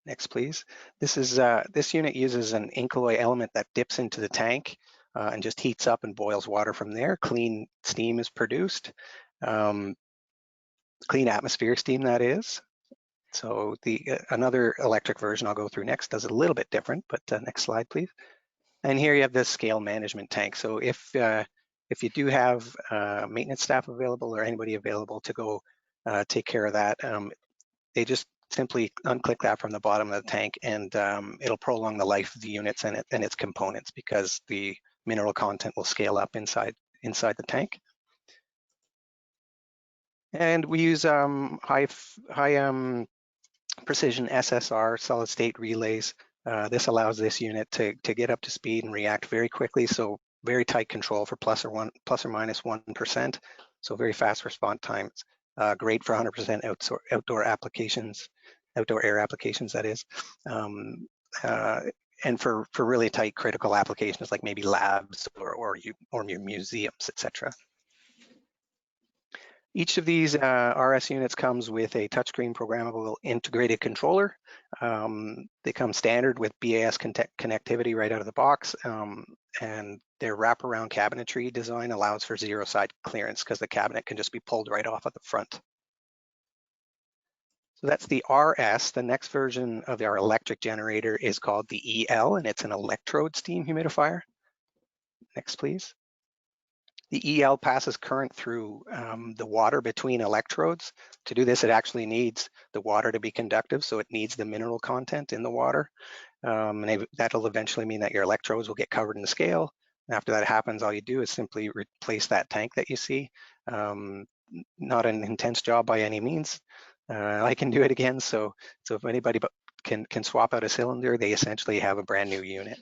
Next, please. This unit uses an alkali element that dips into the tank and just heats up and boils water from there. Clean steam is produced, clean atmospheric steam, that is. So another electric version I'll go through next does a little bit different, but next slide, please. And here you have this scale management tank. So if you do have maintenance staff available or anybody available to go take care of that, they just simply unclick that from the bottom of the tank, and it'll prolong the life of the units and its components because the mineral content will scale up inside the tank. And we use high precision SSR, solid state relays. This allows this unit to get up to speed and react very quickly. So very tight control for plus or minus 1%. So very fast response times. Great for 100% outdoor applications, outdoor air applications, that is. And for really tight critical applications like maybe labs or museums, etc. Each of these RS units comes with a touchscreen programmable integrated controller. They come standard with BAS connectivity right out of the box, and their wraparound cabinetry design allows for zero side clearance because the cabinet can just be pulled right off at the front. So that's the RS. The next version of our electric generator is called the EL, and it's an electrode steam humidifier. Next, please. The EL passes current through the water between electrodes. To do this, it actually needs the water to be conductive, so it needs the mineral content in the water. And that'll eventually mean that your electrodes will get covered in the scale. And after that happens, all you do is simply replace that tank that you see. Not an intense job by any means. I can do it again, so if anybody can swap out a cylinder, they essentially have a brand new unit.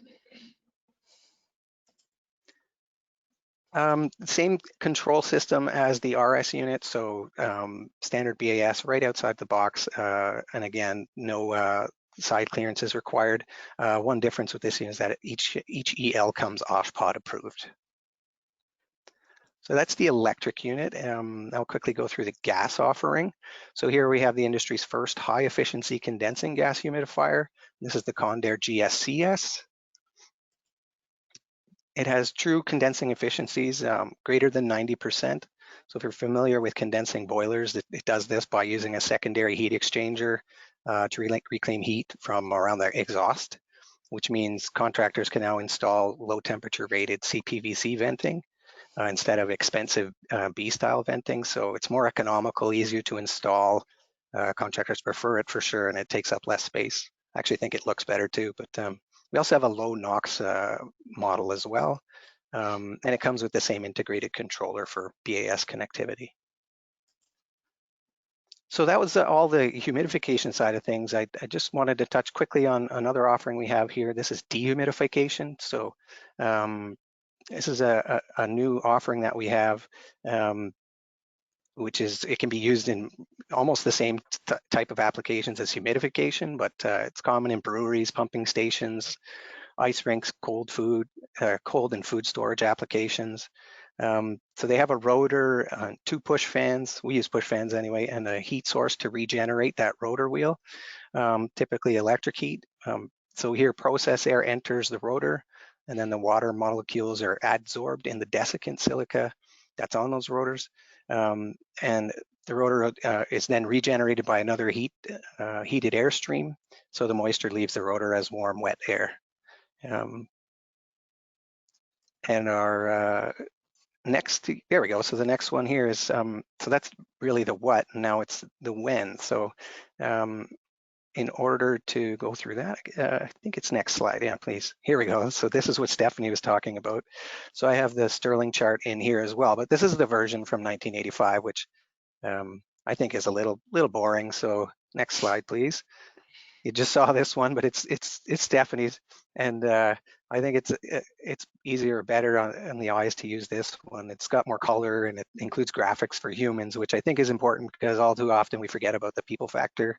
Same control system as the RS unit, so standard BAS right outside the box, and again, no side clearance is required. One difference with this unit is that each EL comes OSHPD approved. So that's the electric unit. I'll quickly go through the gas offering. So here we have the industry's first high efficiency condensing gas humidifier. This is the Condair GSCS. It has true condensing efficiencies greater than 90%. So if you're familiar with condensing boilers, it does this by using a secondary heat exchanger to reclaim heat from around the exhaust, which means contractors can now install low temperature rated CPVC venting instead of expensive B-style venting. So it's more economical, easier to install. Contractors prefer it for sure, and it takes up less space. I actually think it looks better too, but we also have a low NOx model as well, and it comes with the same integrated controller for BAS connectivity. So that was all the humidification side of things. I just wanted to touch quickly on another offering we have here. This is dehumidification. So this is a new offering that we have, which is, it can be used in almost the same type of applications as humidification, but it's common in breweries, pumping stations, ice rinks, cold and food storage applications. So they have a rotor, 2 push fans, we use push fans anyway, and a heat source to regenerate that rotor wheel, typically electric heat. So here process air enters the rotor, and then the water molecules are adsorbed in the desiccant silica that's on those rotors. And the rotor is then regenerated by another heated air stream. So the moisture leaves the rotor as warm, wet air. And our next, there we go. So the next one here is, so that's really the what, and now it's the when. So in order to go through that, I think it's next slide. Yeah, please. Here we go. So this is what Stephanie was talking about. So I have the Stirling chart in here as well, but this is the version from 1985, which I think is a little boring. So next slide, please. You just saw this one, but it's Stephanie's, and I think it's easier, better on the eyes to use this one. It's got more color and it includes graphics for humans, which I think is important because all too often we forget about the people factor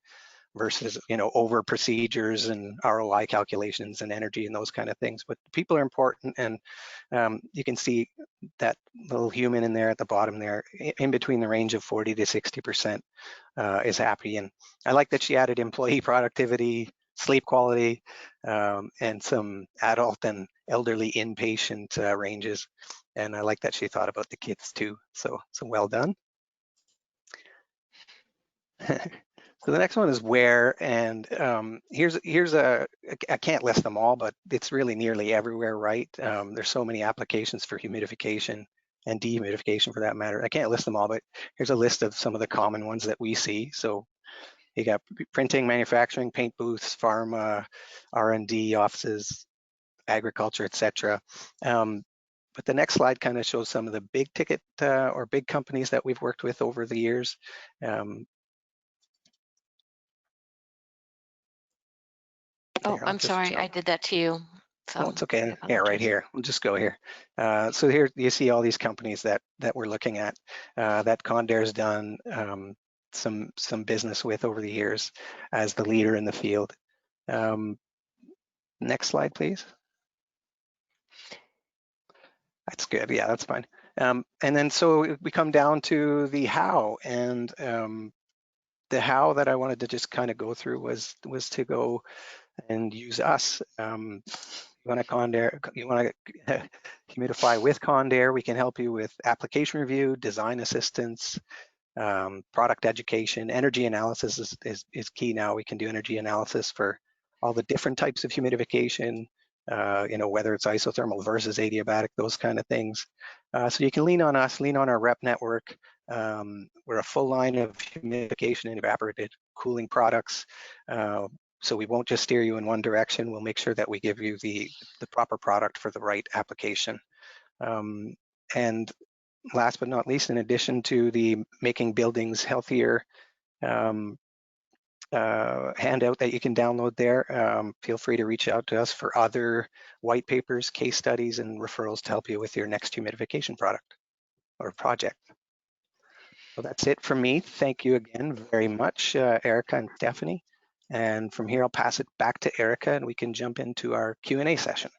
versus, you know, over procedures and ROI calculations and energy and those kind of things. But people are important, and you can see that little human in there at the bottom there, in between the range of 40 to 60% is happy. And I like that she added employee productivity, sleep quality, and some adult and elderly inpatient ranges. And I like that she thought about the kids too. So well done. So the next one is where, and here's I can't list them all, but it's really nearly everywhere, right? There's so many applications for humidification and dehumidification for that matter. I can't list them all, but here's a list of some of the common ones that we see. So you got printing, manufacturing, paint booths, pharma, R&D offices, agriculture, etc. But the next slide kind of shows some of the big ticket or big companies that we've worked with over the years. Oh, I'm sorry, I did that to you. So oh, it's okay. Yeah, right here. We'll just go here. So here you see all these companies that we're looking at that Condair's done some business with over the years as the leader in the field. Next slide, please. That's good. Yeah, that's fine. And then so we come down to the how, and the how that I wanted to just kind of go through was to go and use us. You want to humidify with Condair, we can help you with application review, design assistance, product education. Energy analysis is key now. We can do energy analysis for all the different types of humidification, whether it's isothermal versus adiabatic, those kind of things. So you can lean on us, lean on our rep network. We're a full line of humidification and evaporated cooling products. So we won't just steer you in one direction. We'll make sure that we give you the proper product for the right application. And last but not least, in addition to the Making Buildings Healthier handout that you can download there, feel free to reach out to us for other white papers, case studies, and referrals to help you with your next humidification product or project. So that's it from me. Thank you again very much, Erica and Stephanie. And from here, I'll pass it back to Erica and we can jump into our Q&A session.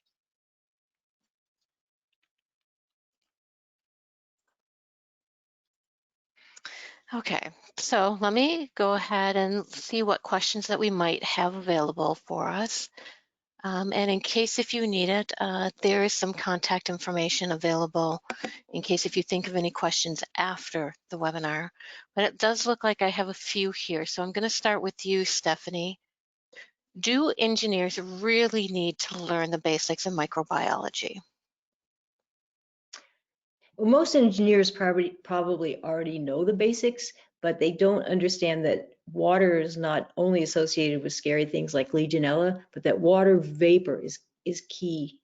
Okay, so let me go ahead and see what questions that we might have available for us. And in case if you need it, there is some contact information available in case if you think of any questions after the webinar. But it does look like I have a few here. So I'm going to start with you, Stephanie. Do engineers really need to learn the basics of microbiology? Well, most engineers probably already know the basics, but they don't understand that water is not only associated with scary things like Legionella, but that water vapor is key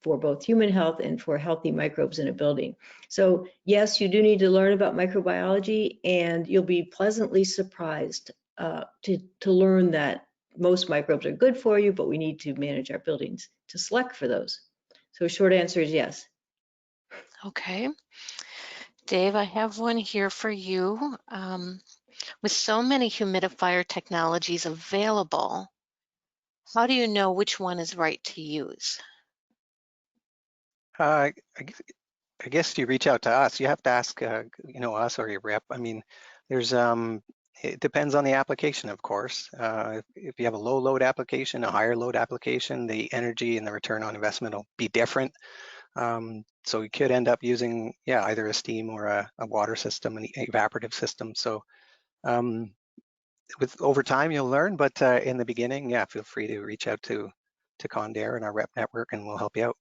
for both human health and for healthy microbes in a building. So yes, you do need to learn about microbiology, and you'll be pleasantly surprised to learn that most microbes are good for you, but we need to manage our buildings to select for those. So short answer is yes. Okay. Dave, I have one here for you. With so many humidifier technologies available, how do you know which one is right to use? I guess you reach out to us. You have to ask, us or your rep. I mean, there's it depends on the application, of course. If you have a low load application, a higher load application, the energy and the return on investment will be different. So we could end up using, either a steam or a water system, an evaporative system. So over time you'll learn, but in the beginning, feel free to reach out to Condair and our rep network, and we'll help you out.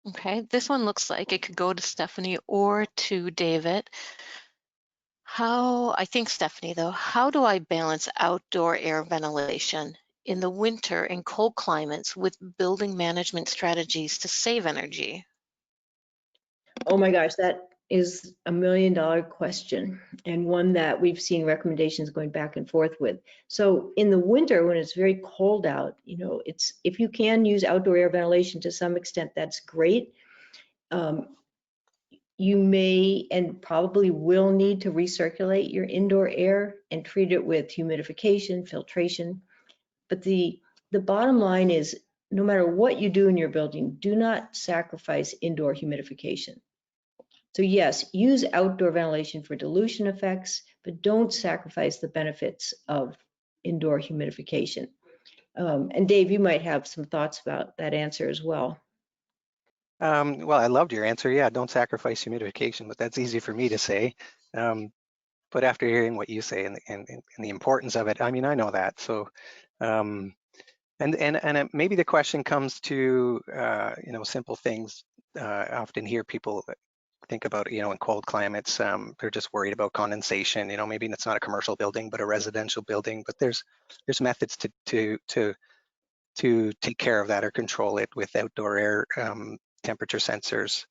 Okay, this one looks like it could go to Stephanie or to David. I think Stephanie though, how do I balance outdoor air ventilation in the winter in cold climates with building management strategies to save energy? Oh my gosh, that is $1 million question, and one that we've seen recommendations going back and forth with. So in the winter, when it's very cold out, if you can use outdoor air ventilation to some extent, that's great. You may and probably will need to recirculate your indoor air and treat it with humidification, filtration. But the bottom line is, no matter what you do in your building, do not sacrifice indoor humidification. So yes, use outdoor ventilation for dilution effects, but don't sacrifice the benefits of indoor humidification. And Dave, you might have some thoughts about that answer as well. Well, I loved your answer. Yeah, don't sacrifice humidification, but that's easy for me to say. But after hearing what you say and the importance of it, I mean, I know that. So, maybe the question comes to simple things. I often hear people think about, in cold climates, they're just worried about condensation. Maybe it's not a commercial building, but a residential building. But there's methods to take care of that or control it with outdoor air temperature sensors.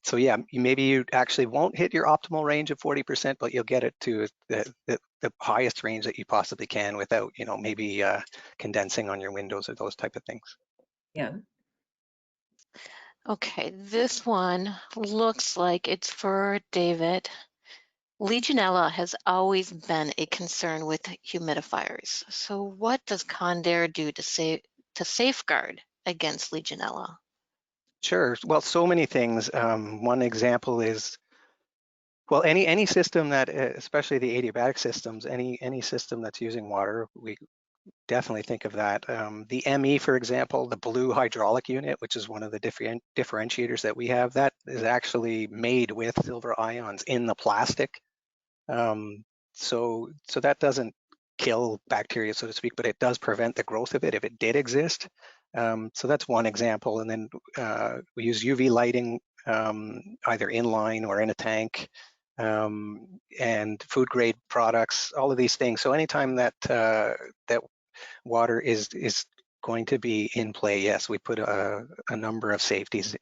So yeah, maybe you actually won't hit your optimal range of 40%, but you'll get it to the highest range that you possibly can without, maybe condensing on your windows or those type of things. Yeah. Okay, this one looks like it's for David. Legionella has always been a concern with humidifiers. So what does Condair do to safeguard against Legionella? Sure. Well, so many things. One example is, well, any system that, especially the adiabatic systems, any system that's using water, we definitely think of that. The ME, for example, the blue hydraulic unit, which is one of the differentiators that we have, that is actually made with silver ions in the plastic. So that doesn't kill bacteria, so to speak, but it does prevent the growth of it if it did exist. So that's one example. And then we use UV lighting either inline or in a tank, and food grade products, all of these things. So anytime that that water is going to be in play, yes, we put a number of safeties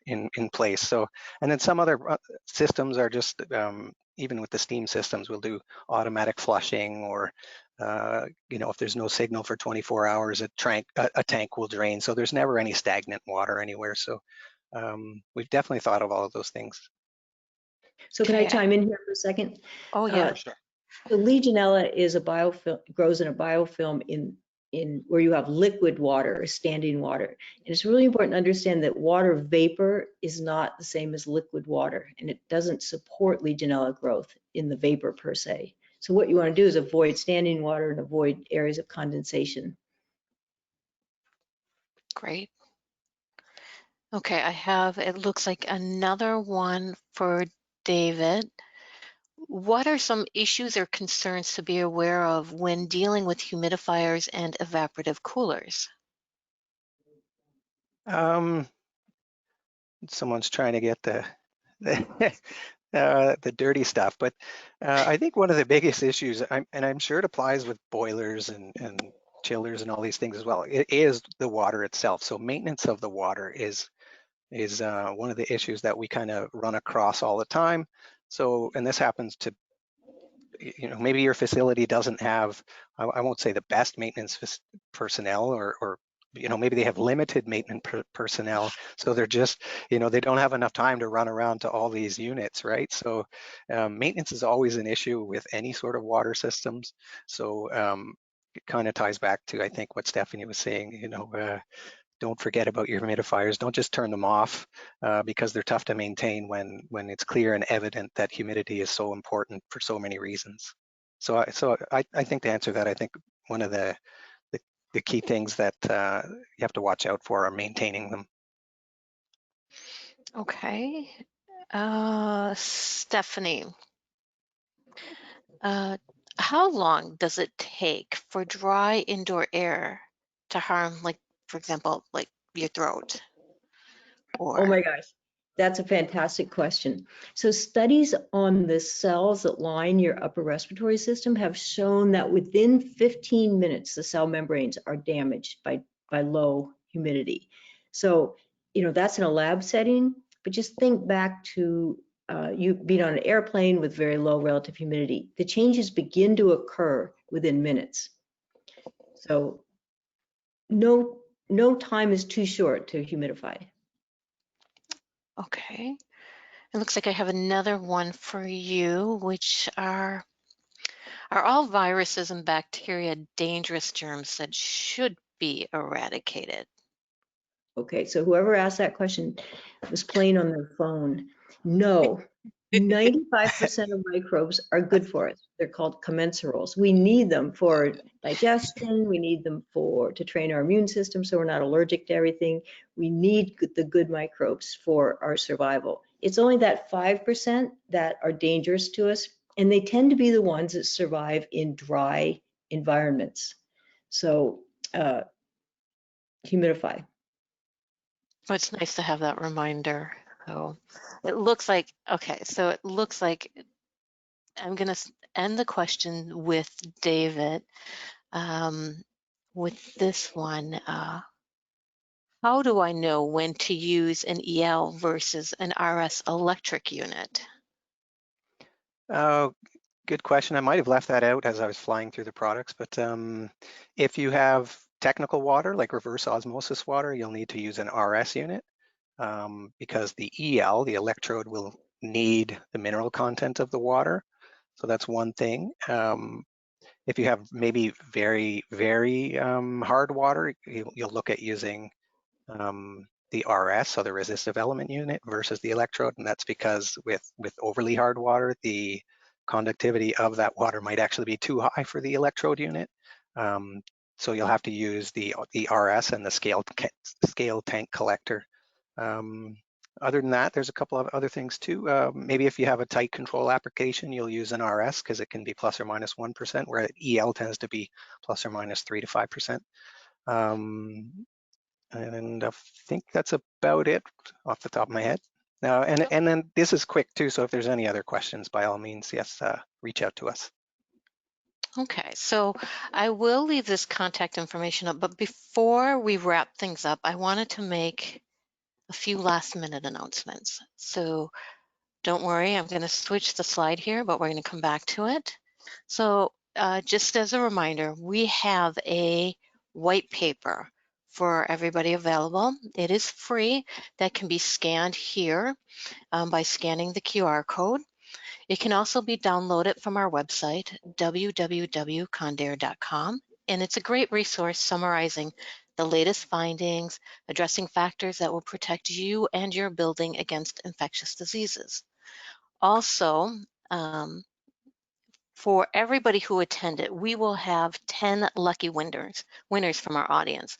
in place. So, and then some other systems are just, even with the steam systems, we'll do automatic flushing, or if there's no signal for 24 hours, a tank will drain. So there's never any stagnant water anywhere. So we've definitely thought of all of those things. So can I chime in here for a second? Oh yeah, sure. The Legionella is a biofilm, grows in a biofilm in where you have liquid water or standing water. And it's really important to understand that water vapor is not the same as liquid water, and it doesn't support Legionella growth in the vapor per se. So what you want to do is avoid standing water and avoid areas of condensation. Great. Okay, I have, it looks like another one for David. What are some issues or concerns to be aware of when dealing with humidifiers and evaporative coolers? Someone's trying to get the the dirty stuff, but I think one of the biggest issues, and I'm sure it applies with boilers and chillers and all these things as well, it is the water itself. So maintenance of the water is one of the issues that we kind of run across all the time. So, and this happens to, maybe your facility doesn't have, I won't say the best maintenance personnel, or maybe they have limited maintenance personnel, so they're just, they don't have enough time to run around to all these units, right? So maintenance is always an issue with any sort of water systems. So it kind of ties back to, I think, what Stephanie was saying, don't forget about your humidifiers. Don't just turn them off because they're tough to maintain when it's clear and evident that humidity is so important for so many reasons. So I think to answer that, I think one of the key things that you have to watch out for are maintaining them. Okay. Stephanie, how long does it take for dry indoor air to harm, like, for example, like your throat? Or, Oh my gosh, that's a fantastic question. So studies on the cells that line your upper respiratory system have shown that within 15 minutes, the cell membranes are damaged by low humidity. So, that's in a lab setting, but just think back to you being on an airplane with very low relative humidity. The changes begin to occur within minutes. So no time is too short to humidify. okay. It looks like I have another one for you, which are all viruses and bacteria dangerous germs that should be eradicated? Okay, so whoever asked that question was playing on their phone. No, 95% of microbes are good for us. They're called commensals. We need them for digestion. We need them to train our immune system so we're not allergic to everything. We need the good microbes for our survival. It's only that 5% that are dangerous to us, and they tend to be the ones that survive in dry environments. So humidify. Oh, it's nice to have that reminder. So it looks like, okay, so it looks like I'm going to end the question with David. With this one, how do I know when to use an EL versus an RS electric unit? Oh, good question. I might have left that out as I was flying through the products, but if you have technical water, like reverse osmosis water, you'll need to use an RS unit because the EL, the electrode, will need the mineral content of the water. So that's one thing. If you have maybe very, very hard water, you'll look at using the RS, so the resistive element unit, versus the electrode, and that's because with overly hard water, the conductivity of that water might actually be too high for the electrode unit. So you'll have to use the RS and the scale tank collector. Other than that, there's a couple of other things too. Maybe if you have a tight control application, you'll use an RS because it can be plus or minus 1%, where EL tends to be plus or minus 3 to 5%. And I think that's about it off the top of my head. And then this is quick too, so if there's any other questions, by all means, yes, reach out to us. Okay, so I will leave this contact information up, but before we wrap things up, I wanted to make a few last minute announcements. So don't worry, I'm going to switch the slide here, but we're going to come back to it. So just as a reminder, we have a white paper for everybody available. It is free. That can be scanned here by scanning the QR code. It can also be downloaded from our website, www.condair.com, and it's a great resource summarizing the latest findings, addressing factors that will protect you and your building against infectious diseases. Also, for everybody who attended, we will have 10 lucky winners from our audience.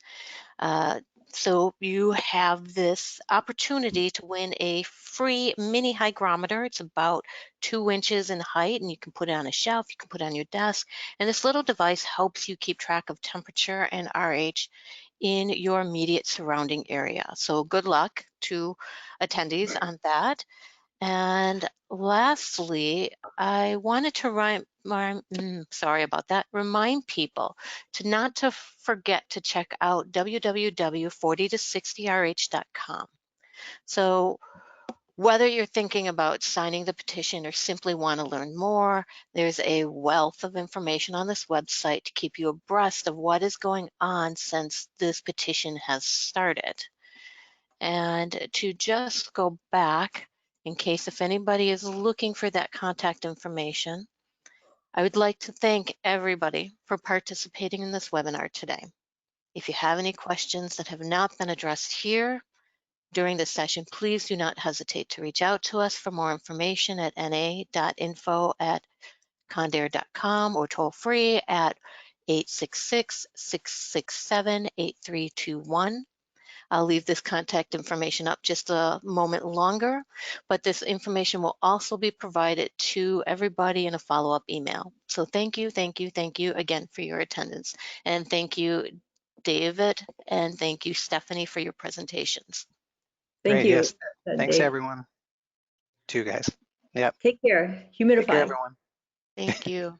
So you have this opportunity to win a free mini hygrometer. It's about 2 inches in height, and you can put it on a shelf, you can put it on your desk, and this little device helps you keep track of temperature and RH in your immediate surrounding area. So good luck to attendees on that. And lastly, I wanted to remind people to not to forget to check out www.40to60rh.com. So whether you're thinking about signing the petition or simply want to learn more, there's a wealth of information on this website to keep you abreast of what is going on since this petition has started. And to just go back, in case if anybody is looking for that contact information, I would like to thank everybody for participating in this webinar today. If you have any questions that have not been addressed here during this session, please do not hesitate to reach out to us for more information at na.info@condair.com or toll free at 866-667-8321. I'll leave this contact information up just a moment longer, but this information will also be provided to everybody in a follow-up email. So thank you again for your attendance. And thank you, David, and thank you, Stephanie, for your presentations. Thank you. Yes. Thanks, Dave. everyone. Too, guys. Yep. Take care. Humidify. Take care, everyone. Thank you.